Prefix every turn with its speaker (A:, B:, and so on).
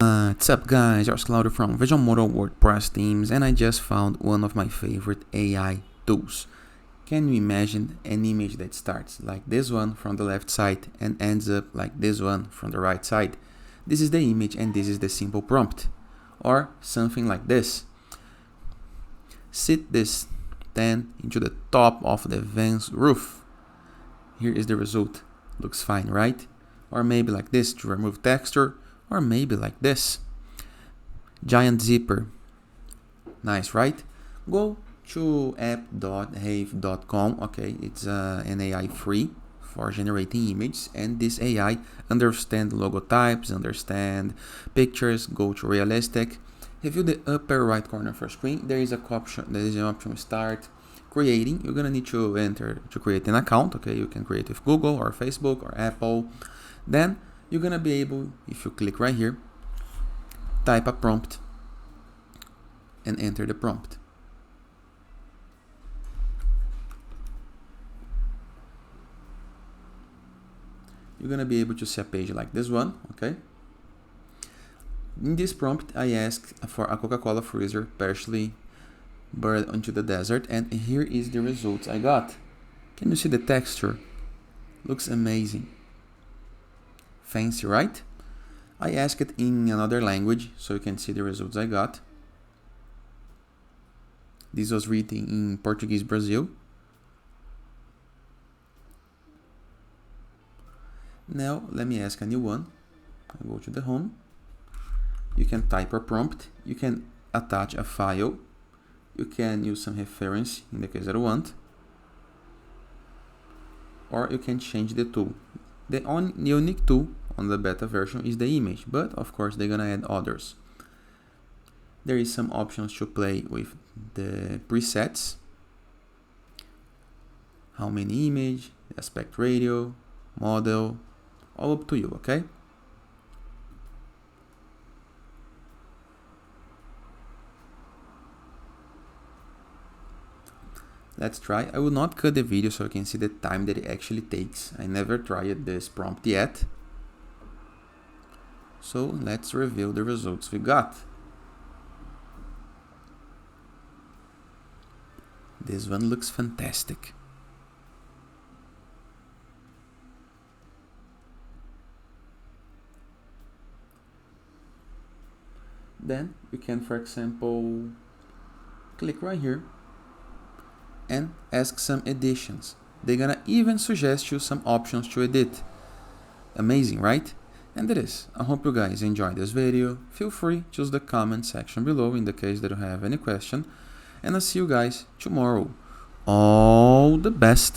A: What's up guys, it's Claudio from Visualmodo WordPress themes, and I just found one of my favorite AI tools. Can you imagine an image that starts like this one from the left side and ends up like this one from the right side? This is the image and this is the simple prompt. Or something like this. Sit this tent into the top of the van's roof. Here is the result. Looks fine, right? Or maybe like this to remove texture. Or maybe like this. Giant zipper. Nice, right? Go to app.have.com. Okay, it's an AI free for generating images, and this AI understand logotypes, understand pictures. Go to realistic. Review the upper right corner of your screen. There is an option start creating. You're gonna need to enter to create an account. Okay, you can create with Google or Facebook or Apple. Then you're gonna be able, if you click right here, type a prompt and enter the prompt. You're gonna be able to see a page like this one, okay? In this prompt, I asked for a Coca-Cola freezer partially buried into the desert, and here is the results I got. Can you see the texture? Looks amazing. Fancy, right? I asked it in another language so you can see the results I got. This was written in Portuguese Brazil. Now let me ask a new one. I go to the home. You can type a prompt. You can attach a file. You can use some reference in the case that you want. Or you can change the tool. The only unique tool on the beta version is the image, but of course they're gonna add others. There is some options to play with the presets. How many image, aspect ratio, model, all up to you, okay? Let's try. I will not cut the video so you can see the time that it actually takes. I never tried this prompt yet. So let's reveal the results we got. This one looks fantastic. Then you can, for example, click right here and ask some additions. They're gonna even suggest you some options to edit. Amazing, right? And it is. I hope you guys enjoyed this video. Feel free to use the comment section below in the case that you have any question. And I'll see you guys tomorrow. All the best.